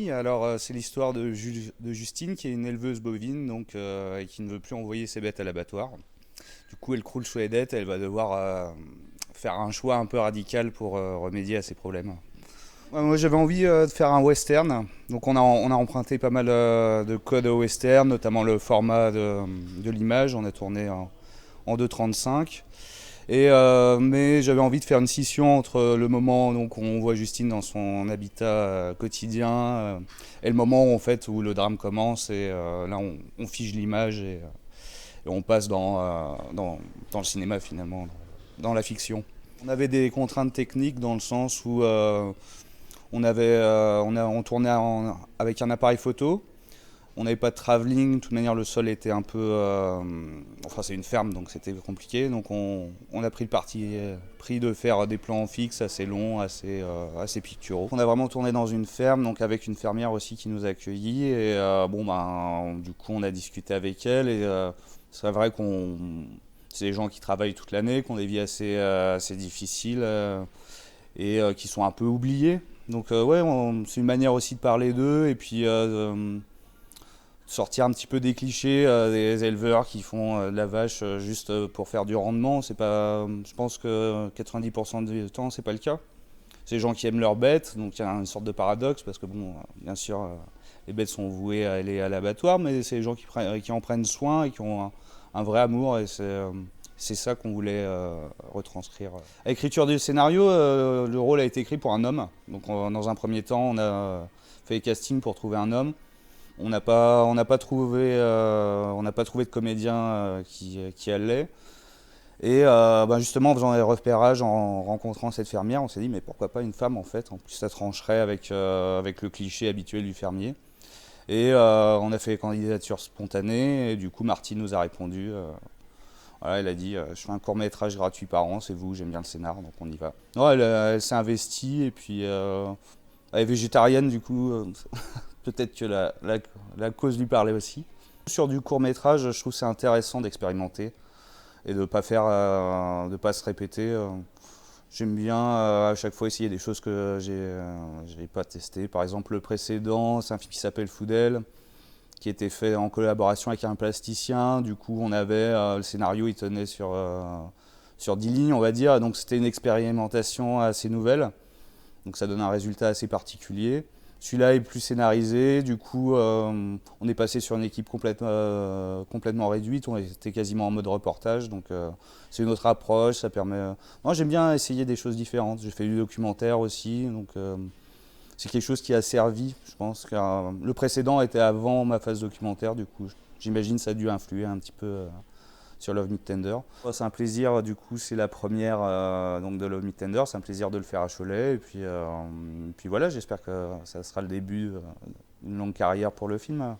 Oui, alors c'est l'histoire de Justine qui est une éleveuse bovine donc, et qui ne veut plus envoyer ses bêtes à l'abattoir. Du coup, elle croule sous les dettes et elle va devoir faire un choix un peu radical pour remédier à ses problèmes. Ouais, moi j'avais envie de faire un western, donc on a emprunté pas mal de codes au western, notamment le format de l'image, on a tourné en 2:35. Mais j'avais envie de faire une scission entre le moment donc, où on voit Justine dans son habitat quotidien et le moment en fait, où le drame commence. Et là, on fige l'image et on passe dans le cinéma finalement, dans la fiction. On avait des contraintes techniques dans le sens où on tournait avec un appareil photo. On n'avait pas de travelling, de toute manière le sol était un peu... enfin c'est une ferme donc c'était compliqué, donc on a pris le parti pris de faire des plans fixes assez longs, assez picturaux. On a vraiment tourné dans une ferme, donc avec une fermière aussi qui nous a accueillis, et bon ben du coup on a discuté avec elle, et c'est vrai qu'on... C'est des gens qui travaillent toute l'année, qui ont des vies assez difficiles qui sont un peu oubliés. Donc ouais, c'est une manière aussi de parler d'eux, et puis sortir un petit peu des clichés des éleveurs qui font de la vache juste pour faire du rendement. C'est pas, je pense que 90% du temps, c'est pas le cas. C'est des gens qui aiment leurs bêtes, donc il y a une sorte de paradoxe, parce que bon, bien sûr, les bêtes sont vouées à aller à l'abattoir, mais c'est des gens qui en prennent soin et qui ont un vrai amour, et c'est ça qu'on voulait retranscrire. À l'écriture du scénario, le rôle a été écrit pour un homme. Donc dans un premier temps, on a fait les castings pour trouver un homme. On n'a pas trouvé de comédien qui allait. Et ben justement, en faisant les repérages, en rencontrant cette fermière, on s'est dit mais pourquoi pas une femme en fait. En plus, ça trancherait avec le cliché habituel du fermier. Et on a fait les candidatures spontanées. Et du coup, Martine nous a répondu. Voilà, elle a dit je fais un court-métrage gratuit par an, c'est vous, j'aime bien le scénar, donc on y va. Non, elle s'est investie, et puis elle est végétarienne, du coup, peut-être que la cause lui parlait aussi. Sur du court-métrage, je trouve que c'est intéressant d'expérimenter et de pas se répéter. J'aime bien à chaque fois essayer des choses que j'ai pas testées. Par exemple, le précédent, c'est un film qui s'appelle Foudel, qui était fait en collaboration avec un plasticien. Du coup, on avait le scénario, il tenait sur 10 lignes, on va dire. Donc, c'était une expérimentation assez nouvelle. Donc, ça donne un résultat assez particulier. Celui-là est plus scénarisé. Du coup, on est passé sur une équipe complètement réduite. On était quasiment en mode reportage. Donc, c'est une autre approche. Ça permet. Moi, j'aime bien essayer des choses différentes. J'ai fait du documentaire aussi. Donc, c'est quelque chose qui a servi, je pense. Car le précédent était avant ma phase documentaire, du coup, j'imagine que ça a dû influer un petit peu sur Love Me Tender. C'est un plaisir, du coup, c'est la première donc de Love Me Tender, c'est un plaisir de le faire à Cholet. Et puis voilà, j'espère que ça sera le début d'une longue carrière pour le film.